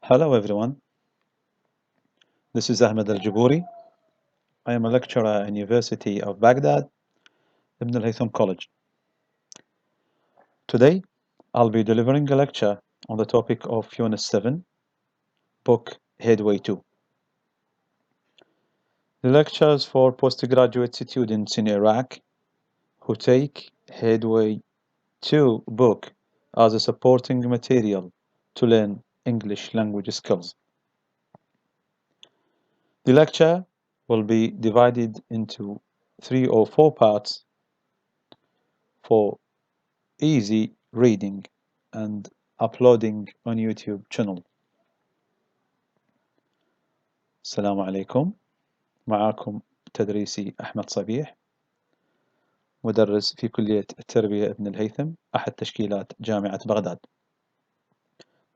Hello everyone, this is Ahmed Al-Jabouri. I am a lecturer in University of Baghdad, Ibn al-Haytham College. Today, I'll be delivering a lecture on the topic of Unit 7, book Headway 2. The lecture is for postgraduate students in Iraq who take Headway 2 book as a supporting material to learn English language skills. The lecture will be divided into 3 or 4 parts for easy reading and uploading on YouTube channel. السلام عليكم، معاكم تدريسي أحمد صبيح، مدرس في كلية التربية ابن الهيثم، أحد تشكيلات جامعة بغداد.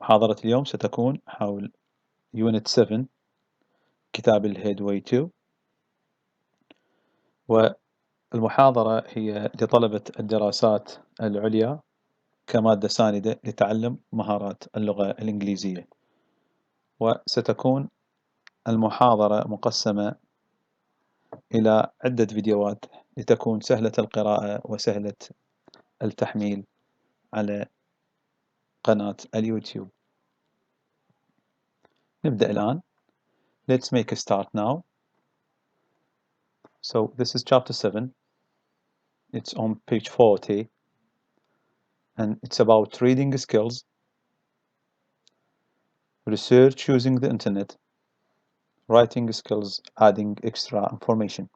محاضرة اليوم ستكون حول Unit 7 كتاب الهيدواي 2، والمحاضرة هي لطلبة الدراسات العليا كمادة ساندة لتعلم مهارات اللغة الإنجليزية، وستكون المحاضرة مقسمة إلى عدة فيديوهات لتكون سهلة القراءة وسهلة التحميل على قناة اليوتيوب. نبدأ الآن. Let's make a start now. So this is chapter 7. It's on page 40 and it's about reading skills, research using the internet, writing skills, adding extra information.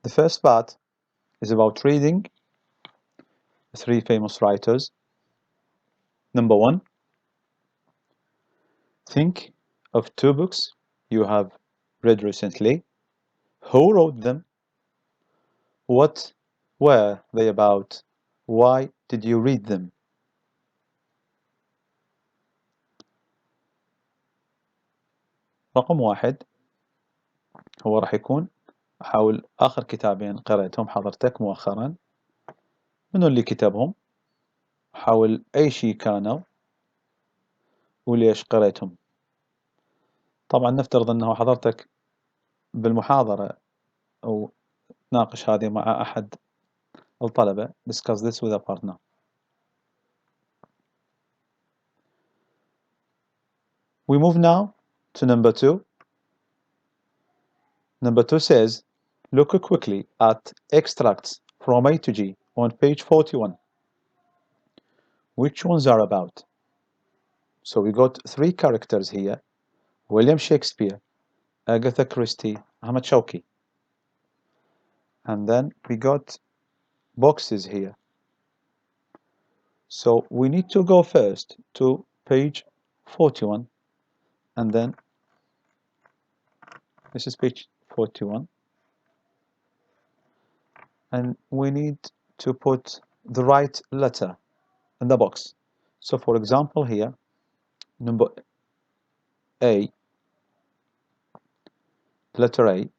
The first part is about reading 3 famous writers. Number 1, think of 2 books you have read recently. Who wrote them? What were they about? Why did you read them? رقم 1 هو راح يكون أحاول آخر كتابين قرأتهم حضرتك مؤخرا، منو اللي كتبهم؟ حاول أي شيء كانوا وليش قرأتهم. طبعا نفترض أنه حضرتك بالمحاضرة أو تناقش هذه مع أحد الطلبة. Discuss this with a partner. We move now to number 2. Number 2 says, look quickly at extracts from A to G on page 41. Which ones are about? So we got 3 characters here: William Shakespeare, Agatha Christie, Ahmed Shawki. And then we got boxes here. So we need to go first to page 41, and then this is page 41, and we need to put the right letter in the box. So for example here, number A, letter A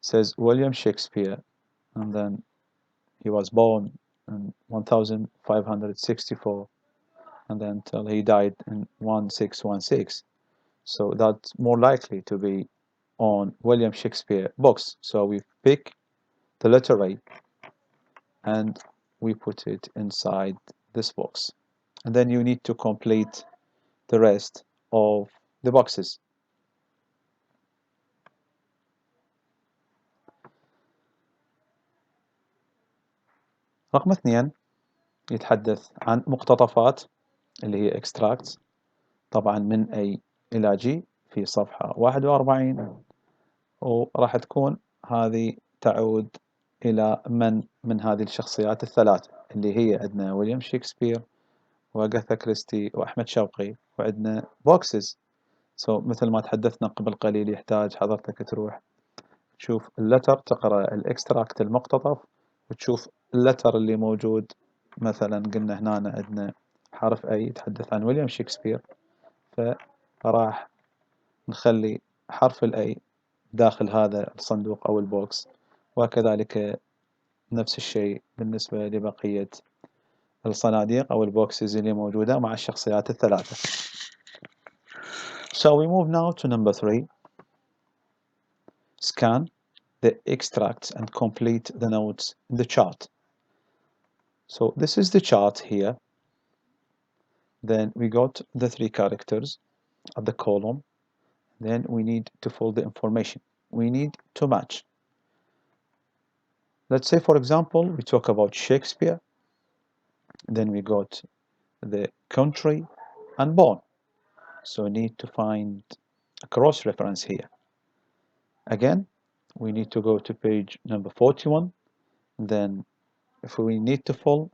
says William Shakespeare, and then he was born in 1564 and then till he died in 1616. So that's more likely to be on William Shakespeare box. So we pick the letter A and we put it inside this box, and then you need to complete the rest of the boxes. رقم 2 يتحدث عن مقتطفات اللي هي extracts، طبعا من A إلى G في صفحة 41، وراح تكون هذه تعود إلى من هذه الشخصيات الثلاثة اللي هي عندنا ويليام شكسبير وأغاثا كريستي وأحمد شوقي، وعندنا بوكسز. مثل ما تحدثنا قبل قليل يحتاج حضرتك تروح تشوف اللتر، تقرأ الإكستراكت المقتطف وتشوف اللتر اللي موجود. مثلا قلنا هنا عندنا حرف أي يتحدث عن ويليام شكسبير، فراح نخلي حرف الأي داخل هذا الصندوق أو البوكس، وكذلك نفس الشيء بالنسبة لبقية الصناديق أو البوكسز اللي موجودة مع الشخصيات الثلاثة. So we move now to number 3. Scan the extracts and complete the notes in the chart. So this is the chart here. Then we got the 3 characters at the column. Then we need to fill the information. We need to match. Let's say, for example, we talk about Shakespeare. Then we got the country and born. So we need to find a cross-reference here. Again, we need to go to page number 41. Then if we need to fill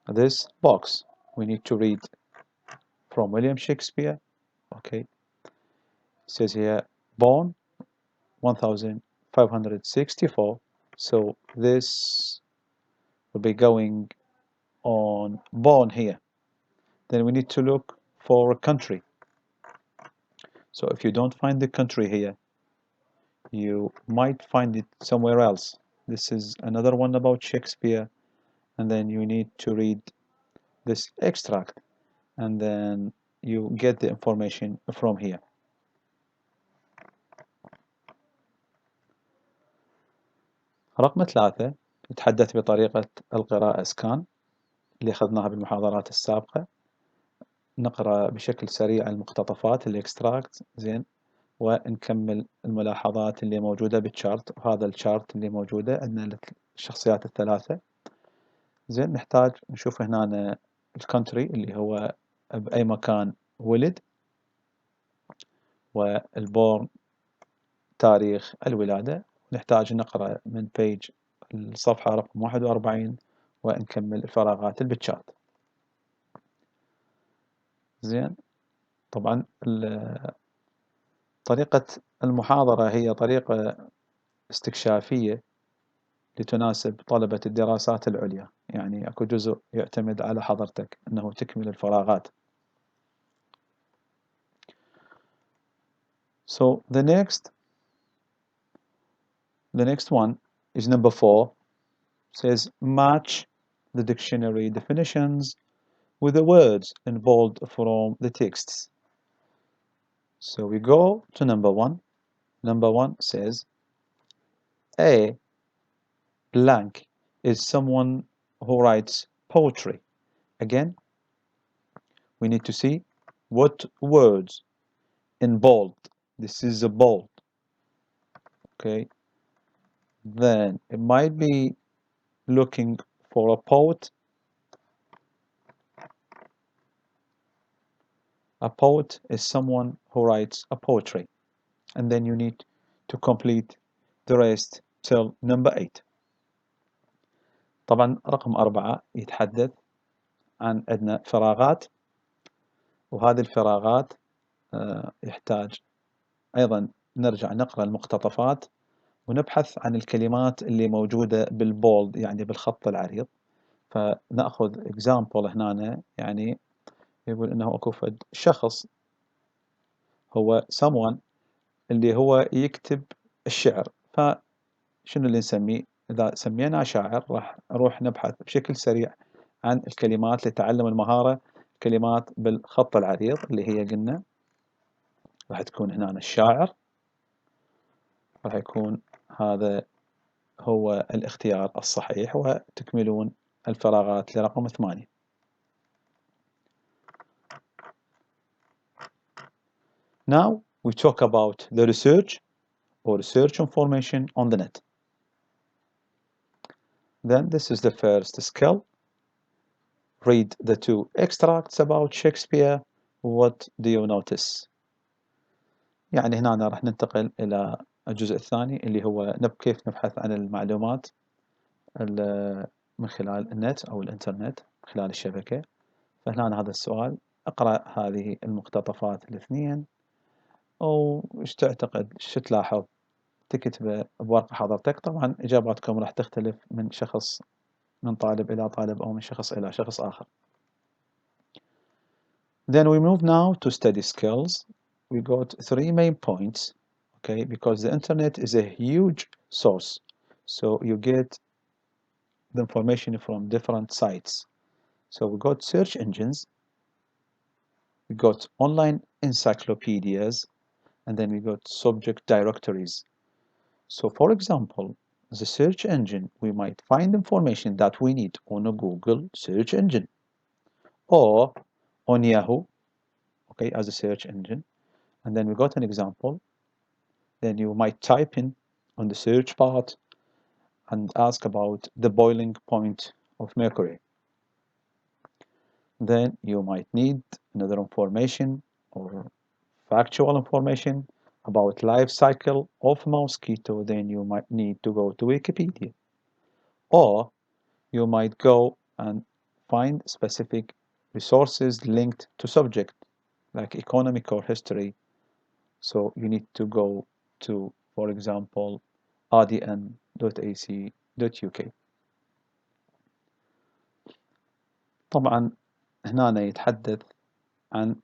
this box, we need to read from William Shakespeare. Okay, it says here born 1564. So this will be going on born here. Then we need to look for a country. So if you don't find the country here, you might find it somewhere else. This is another one about Shakespeare, and then you need to read this extract, and then you get the information from here. رقم 3 يتحدث بطريقة القراءة سكان اللي أخذناها بالمحاضرات السابقة. نقرأ بشكل سريع المقتطفات الاكستراكت زين، ونكمل الملاحظات اللي موجودة بالشارت. وهذا الشارت اللي موجودة عندنا الشخصيات الثلاثة. زين، نحتاج نشوف هنا الكونتري اللي هو بأي مكان ولد، والبورن تاريخ الولادة. نحتاج نقرأ من بيج الصفحة رقم 41 ونكمل الفراغات اللي بالشارت. زين، طبعا طريقة المحاضرة هي طريقة استكشافية لتناسب طلبة الدراسات العليا، يعني أكو جزء يعتمد على حضرتك أنه تكمل الفراغات. So the next one is number 4. Says match the dictionary definitions with the words in bold from the texts. So we go to number 1. Number 1 says A blank is someone who writes poetry. Again, we need to see what words in bold. This is a bold. Okay. Then it might be looking for a poet. A poet is someone who writes a poetry. And then you need to complete the rest till number 8. طبعا رقم 4 يتحدث عن عندنا فراغات، وهذه الفراغات يحتاج أيضا نرجع نقرأ المقتطفات ونبحث عن الكلمات اللي موجودة بالبولد، يعني بالخط العريض. فنأخذ example هنا، يعني يقول إنه أكو فد شخص هو someone اللي هو يكتب الشعر. فشنو اللي نسميه؟ إذا سمينا شاعر راح نروح نبحث بشكل سريع عن الكلمات لتعلم المهارة، كلمات بالخط العريض اللي هي قلنا راح تكون هنا الشاعر. راح يكون هذا هو الاختيار الصحيح، وتكملون الفراغات لرقم 8. Now we talk about the research or search information on the net. Then this is the first skill. Read the 2 extracts about Shakespeare. What do you notice? يعني هنا راح ننتقل إلى الجزء الثاني اللي هو كيف نبحث عن المعلومات من خلال النت أو الإنترنت، من خلال الشبكة. فهنا هذا السؤال، اقرأ هذه المقتطفات الاثنين وش تعتقد، شو تلاحظ؟ تكتبه بورقة حضرتك. طبعا إجاباتكم راح تختلف من شخص، من طالب إلى طالب أو من شخص إلى شخص آخر. Then we move now to study skills. We got 3 main points, okay, because the internet is a huge source. So you get the information from different sites. So we got search engines, we got online encyclopedias, and then we got subject directories. So for example, the search engine, we might find information that we need on a Google search engine or on Yahoo, okay, as a search engine. And then we got an example. Then you might type in on the search part and ask about the boiling point of mercury. Then you might need another information or factual information about life cycle of mosquito. Then you might need to go to Wikipedia, or you might go and find specific resources linked to subject like economic or history. So you need to go to, for example, rdn.ac.uk. طبعا هنا يتحدث عن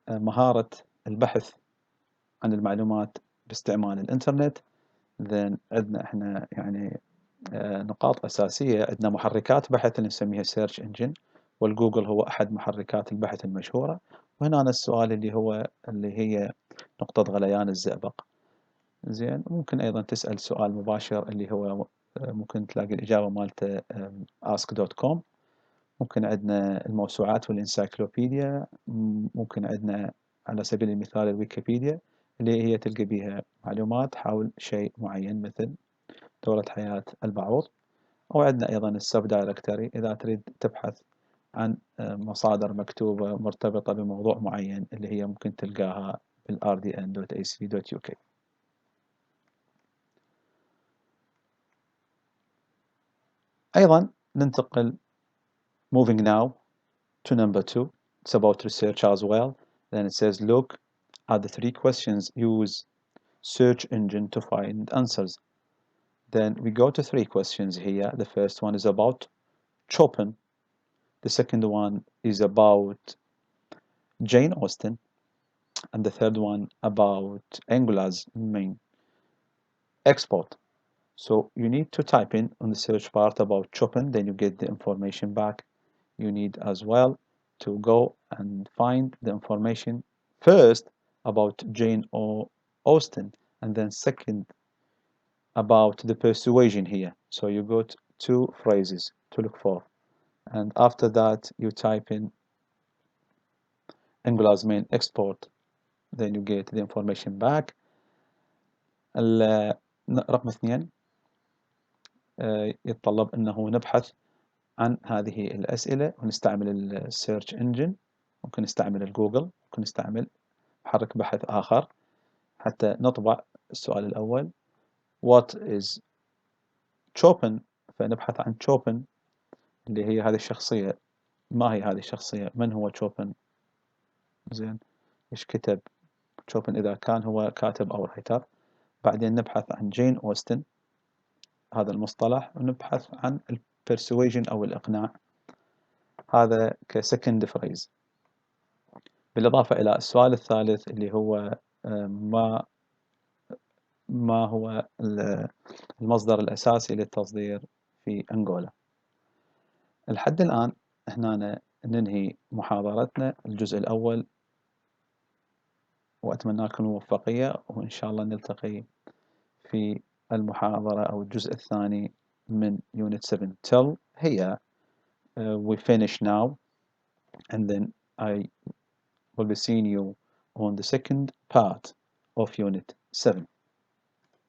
مهارة البحث عن المعلومات باستعمال الإنترنت. then عندنا احنا يعني نقاط أساسية. عندنا محركات بحث اللي نسميها search engine، والجوجل هو أحد محركات البحث المشهورة. وهنا السؤال اللي هي نقطة غليان الزئبق. زين، ممكن أيضا تسأل سؤال مباشر اللي هو ممكن تلاقي الإجابة مالته ask.com. ممكن عندنا الموسوعات والإنسايكلوبيديا. ممكن عندنا على سبيل المثال الويكيبيديا اللي هي تلقى بيها معلومات حول شيء معين مثل دورة حياة البعوض. أو عندنا أيضا السب دايركتوري إذا تريد تبحث عن مصادر مكتوبة مرتبطة بموضوع معين اللي هي ممكن تلقاها بالrdn.ac.uk. أيضا ننتقل moving now to number 2. It's about research as well. Then it says look at the 3 questions, use search engine to find answers. Then we go to 3 questions here. The first one is about Chopin. The second one is about Jane Austen. And the third one about Angola's main export. So you need to type in on the search part about Chopin, then you get the information back. You need as well to go and find the information first about Jane Austen, and then second about the persuasion here. So you got 2 phrases to look for, and after that you type in Angola's main export, then you get the information back. رقم 2 يتطلب أنه نبحث عن هذه الأسئلة ونستعمل السيرش انجن. ممكن نستعمل الجوجل، ممكن نستعمل محرك بحث آخر حتى نطبع السؤال الأول What is Chopin؟ فنبحث عن Chopin اللي هي هذه الشخصية. ما هي هذه الشخصية؟ من هو Chopin؟ زين، إيش كتب Chopin إذا كان هو كاتب أو رايتر. بعدين نبحث عن جين أوستن، هذا المصطلح، ونبحث عن البرسويجن أو الإقناع، هذا كسكند فريز. بالإضافة إلى السؤال الثالث اللي هو ما هو المصدر الأساسي للتصدير في أنغولا. لحد الآن هنا ننهي محاضرتنا الجزء الأول، وأتمنى لكم الموفقية، وإن شاء الله نلتقي في المحاضرة أو الجزء الثاني من Unit 7. Till here we finish now, and then I will be seeing you on the second part of Unit 7.